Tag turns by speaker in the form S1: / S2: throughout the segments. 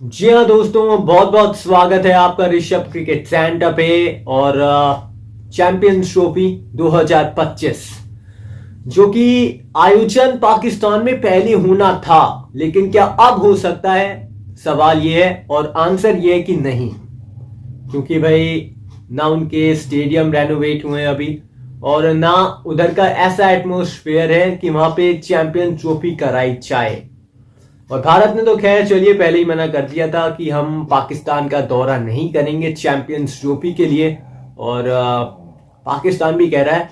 S1: जी हाँ दोस्तों, बहुत बहुत स्वागत है आपका ऋषभ क्रिकेट सेंटर पे। और चैंपियंस ट्रॉफी 2025 जो कि आयोजन पाकिस्तान में पहले होना था, लेकिन क्या अब हो सकता है? सवाल ये है और आंसर ये है कि नहीं, क्योंकि भाई ना उनके स्टेडियम रेनोवेट हुए अभी और ना उधर का ऐसा एटमोस्फेयर है कि वहां पे चैंपियंस ट्रॉफी कराई जाए। और भारत ने तो खैर चलिए पहले ही मना कर दिया था कि हम पाकिस्तान का दौरा नहीं करेंगे चैंपियंस ट्रॉफी के लिए। और पाकिस्तान भी कह रहा है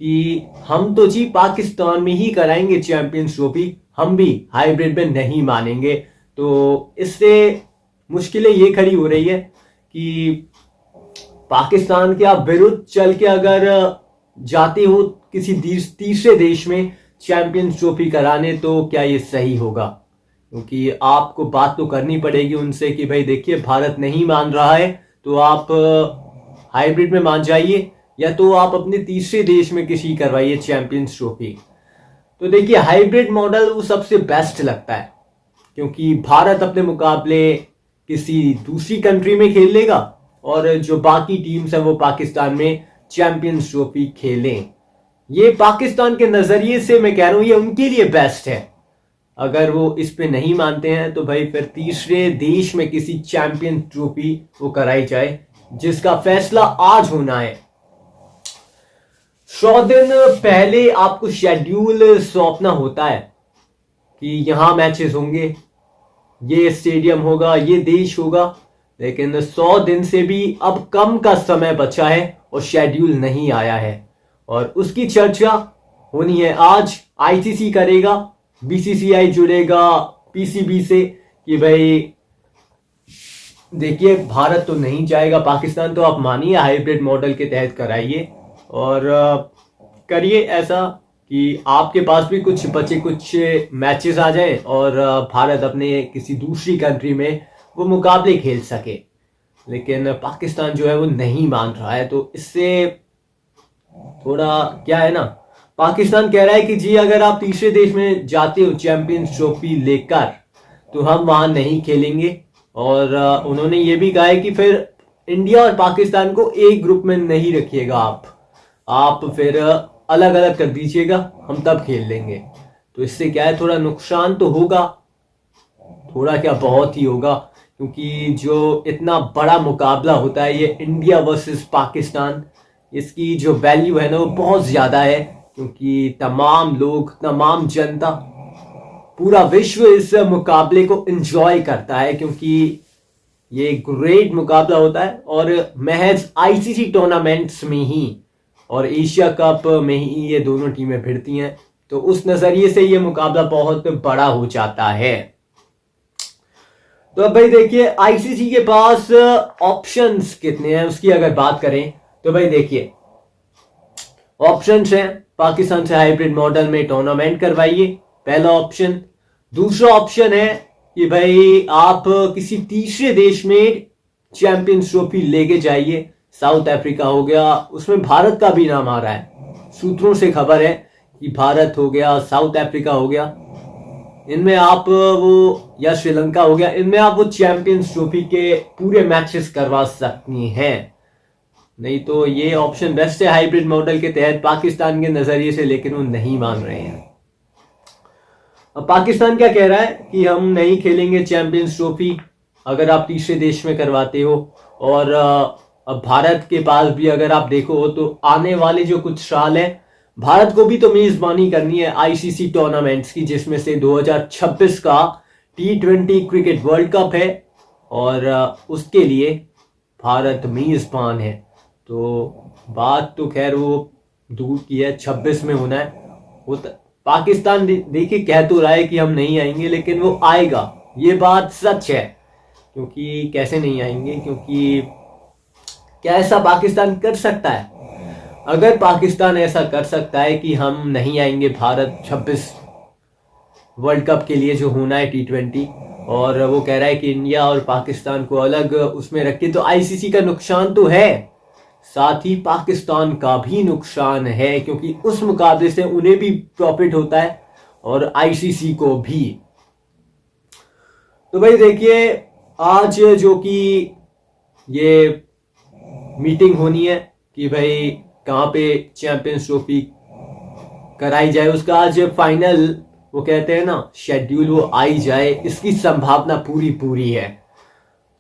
S1: कि हम तो जी पाकिस्तान में ही कराएंगे चैंपियंस ट्रॉफी, हम भी हाइब्रिड में नहीं मानेंगे। तो इससे मुश्किलें ये खड़ी हो रही है कि पाकिस्तान के आप विरुद्ध चल के अगर जाते हो किसी तीसरे देश में चैंपियंस ट्रॉफी कराने, तो क्या ये सही होगा? क्योंकि आपको बात तो करनी पड़ेगी उनसे कि भाई देखिए भारत नहीं मान रहा है तो आप हाइब्रिड में मान जाइए, या तो आप अपने तीसरे देश में किसी करवाइए चैंपियंस ट्रॉफी। तो देखिए हाइब्रिड मॉडल वो सबसे बेस्ट लगता है, क्योंकि भारत अपने मुकाबले किसी दूसरी कंट्री में खेल लेगा और जो बाकी टीम्स है वो पाकिस्तान में चैंपियंस ट्रॉफी खेलें। ये पाकिस्तान के नजरिए से मैं कह रहा हूं ये उनके लिए बेस्ट है। अगर वो इस पे नहीं मानते हैं तो भाई फिर तीसरे देश में किसी चैंपियन ट्रॉफी वो कराई जाए, जिसका फैसला आज होना है। 100 दिन पहले आपको शेड्यूल सौंपना होता है कि यहां मैचेस होंगे, ये स्टेडियम होगा, ये देश होगा। लेकिन 100 दिन से भी अब कम का समय बचा है और शेड्यूल नहीं आया है, और उसकी चर्चा होनी है आज। आईसीसी करेगा, बीसीसीआई जुड़ेगा पीसीबी से कि भाई देखिए भारत तो नहीं जाएगा पाकिस्तान, तो आप मानिए हाइब्रिड मॉडल के तहत कराइए और करिए ऐसा कि आपके पास भी कुछ बचे कुछ मैचेस आ जाएं और भारत अपने किसी दूसरी कंट्री में वो मुकाबले खेल सके। लेकिन पाकिस्तान जो है वो नहीं मान रहा है, तो इससे थोड़ा क्या है ना, पाकिस्तान कह रहा है कि जी अगर आप तीसरे देश में जाते हो चैंपियंस ट्रॉफी लेकर तो हम वहां नहीं खेलेंगे। और उन्होंने ये भी कहा है कि फिर इंडिया और पाकिस्तान को एक ग्रुप में नहीं रखिएगा, आप फिर अलग अलग कर दीजिएगा, हम तब खेल लेंगे। तो इससे क्या है, थोड़ा नुकसान तो होगा, थोड़ा क्या बहुत ही होगा, क्योंकि जो इतना बड़ा मुकाबला होता है ये इंडिया वर्सेस पाकिस्तान, इसकी जो वैल्यू है ना वो बहुत ज्यादा है, क्योंकि तमाम लोग, तमाम जनता, पूरा विश्व इस मुकाबले को एंजॉय करता है, क्योंकि ये ग्रेट मुकाबला होता है और महज आईसीसी टूर्नामेंट्स में ही और एशिया कप में ही ये दोनों टीमें भिड़ती हैं। तो उस नजरिए से ये मुकाबला बहुत बड़ा हो जाता है। तो अब भाई देखिए आईसीसी के पास ऑप्शंस कितने हैं उसकी अगर बात करें तो भाई देखिए ऑप्शंस हैं, पाकिस्तान से हाइब्रिड मॉडल में टूर्नामेंट करवाइए, पहला ऑप्शन। दूसरा ऑप्शन है कि भाई आप किसी तीसरे देश में चैंपियंस ट्रॉफी लेके जाइए, साउथ अफ्रीका हो गया, उसमें भारत का भी नाम आ रहा है, सूत्रों से खबर है कि भारत हो गया, साउथ अफ्रीका हो गया, इनमें आप वो, या श्रीलंका हो गया, इनमें आप वो चैंपियंस ट्रॉफी के पूरे मैचेस करवा सकती हैं। नहीं तो ये ऑप्शन बेस्ट है हाइब्रिड मॉडल के तहत पाकिस्तान के नजरिए से, लेकिन वो नहीं मान रहे हैं। अब पाकिस्तान क्या कह रहा है कि हम नहीं खेलेंगे चैंपियंस ट्रॉफी अगर आप तीसरे देश में करवाते हो। और अब भारत के पास भी अगर आप देखो तो आने वाले जो कुछ साल है भारत को भी तो मेजबानी करनी है आईसीसी टूर्नामेंट्स की, जिसमें से 2026 का T20 क्रिकेट वर्ल्ड कप है और उसके लिए भारत मेजबान है। तो बात तो खैर वो दूर की है, 26 में होना है। वो पाकिस्तान देखिए कह तो रहा है कि हम नहीं आएंगे, लेकिन वो आएगा, ये बात सच है। क्योंकि कैसे नहीं आएंगे, क्योंकि क्या ऐसा पाकिस्तान कर सकता है? अगर पाकिस्तान ऐसा कर सकता है कि हम नहीं आएंगे भारत 26 वर्ल्ड कप के लिए जो होना है T20, और वो कह रहा है कि इंडिया और पाकिस्तान को अलग उसमें रखे, तो आईसीसी का नुकसान तो है, साथ ही पाकिस्तान का भी नुकसान है, क्योंकि उस मुकाबले से उन्हें भी प्रॉफिट होता है और आईसीसी को भी। तो भाई देखिए आज जो कि ये मीटिंग होनी है कि भाई कहाँ पे चैंपियंस ट्रॉफी कराई जाए, उसका आज फाइनल वो कहते हैं ना शेड्यूल वो आई जाए, इसकी संभावना पूरी पूरी है।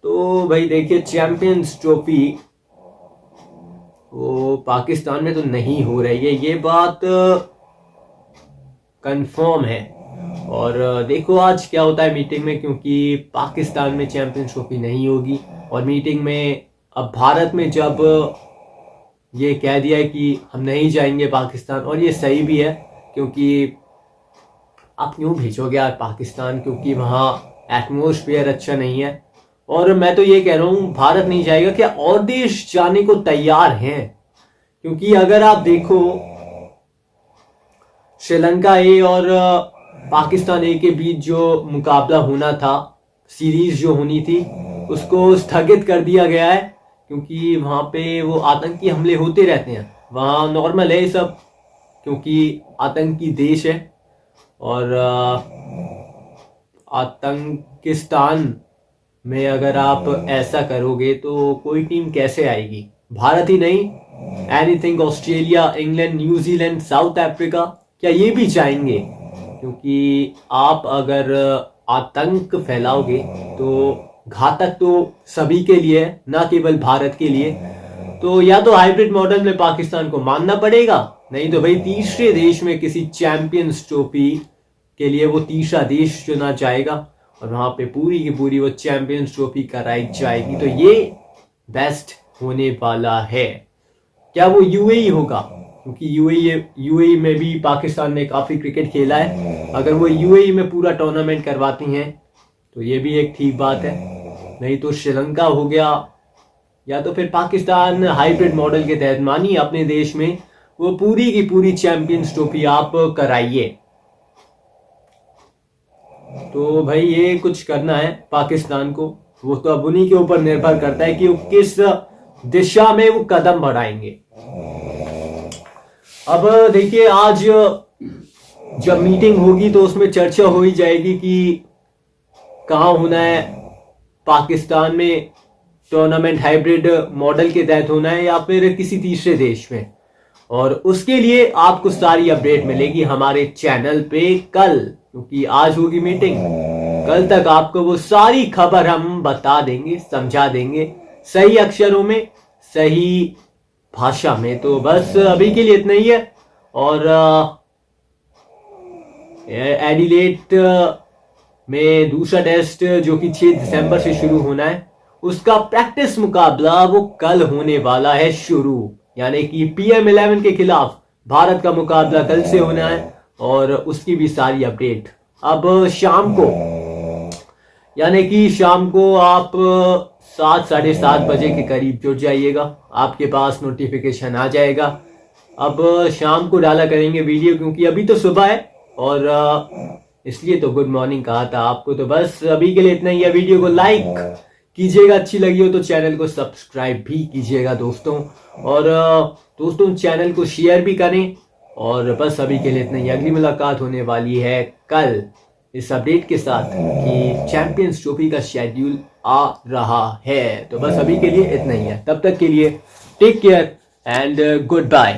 S1: तो भाई देखिए चैंपियंस ट्रॉफी वो पाकिस्तान में तो नहीं हो रही है, ये बात कंफर्म है। और देखो आज क्या होता है मीटिंग में, क्योंकि पाकिस्तान में चैंपियंस ट्रॉफी नहीं होगी और मीटिंग में अब भारत में जब ये कह दिया है कि हम नहीं जाएंगे पाकिस्तान, और ये सही भी है क्योंकि आप क्यों भेजोगे यार पाकिस्तान, क्योंकि वहाँ एटमोसफियर अच्छा नहीं है। और मैं तो ये कह रहा हूँ भारत नहीं जाएगा, क्या और देश जाने को तैयार हैं? क्योंकि अगर आप देखो श्रीलंका ए और पाकिस्तान ए के बीच जो मुकाबला होना था, सीरीज जो होनी थी, उसको स्थगित कर दिया गया है क्योंकि वहाँ पे वो आतंकी हमले होते रहते हैं। वहाँ नॉर्मल है ये सब क्योंकि आतंकी देश है, और आतंकिस्तान में अगर आप ऐसा करोगे तो कोई टीम कैसे आएगी? भारत ही नहीं, anything Australia, England, New Zealand, south Africa, क्या ये भी चाहेंगे? क्योंकि आप अगर आतंक फैलाओगे तो घातक तो सभी के लिए है, ना केवल भारत के लिए। तो या तो हाइब्रिड मॉडल में पाकिस्तान को मानना पड़ेगा, नहीं तो भाई तीसरे देश में किसी चैंपियंस ट्रॉफी के लिए वो तीसरा देश चुना जाएगा और वहां पे पूरी की पूरी वो चैंपियंस ट्रॉफी कराई जाएगी। तो ये बेस्ट होने वाला है। क्या वो यूएई होगा? क्योंकि यूएई में भी पाकिस्तान ने काफी क्रिकेट खेला है, अगर वो यूएई में पूरा टूर्नामेंट करवाती हैं तो ये भी एक ठीक बात है। नहीं तो श्रीलंका हो गया, या तो फिर पाकिस्तान हाइब्रिड मॉडल के तहत मानिए अपने देश में वो पूरी की पूरी चैंपियंस ट्रॉफी आप कराइए। तो भाई ये कुछ करना है पाकिस्तान को, वो तो अब उन्हीं के ऊपर निर्भर करता है कि वो किस दिशा में वो कदम बढ़ाएंगे। अब देखिए आज जब मीटिंग होगी तो उसमें चर्चा हो ही जाएगी कि कहाँ होना है, पाकिस्तान में टूर्नामेंट हाइब्रिड मॉडल के तहत होना है या फिर किसी तीसरे देश में। और उसके लिए आपको सारी अपडेट मिलेगी हमारे चैनल पे कल, क्योंकि आज होगी मीटिंग, कल तक आपको वो सारी खबर हम बता देंगे, समझा देंगे सही अक्षरों में, सही भाषा में। तो बस अभी के लिए इतना ही है। और एडिलेड में दूसरा टेस्ट जो कि 6 दिसंबर से शुरू होना है, उसका प्रैक्टिस मुकाबला वो कल होने वाला है शुरू, यानी कि PM11 के खिलाफ भारत का मुकाबला कल से होना है। और उसकी भी सारी अपडेट अब शाम को, यानी कि शाम को आप 7 साढ़े 7 बजे के करीब जुट जाइएगा, आपके पास नोटिफिकेशन आ जाएगा। अब शाम को डाला करेंगे वीडियो, क्योंकि अभी तो सुबह है और इसलिए तो गुड मॉर्निंग कहा था आपको। तो बस अभी के लिए इतना ही है। वीडियो को लाइक कीजिएगा, अच्छी लगी हो तो चैनल को सब्सक्राइब भी कीजिएगा दोस्तों, और दोस्तों चैनल को शेयर भी करें। और बस अभी के लिए इतना ही। अगली मुलाकात होने वाली है कल इस अपडेट के साथ कि चैंपियंस ट्रॉफी का शेड्यूल आ रहा है। तो बस अभी के लिए इतना ही है, तब तक के लिए take care and good bye.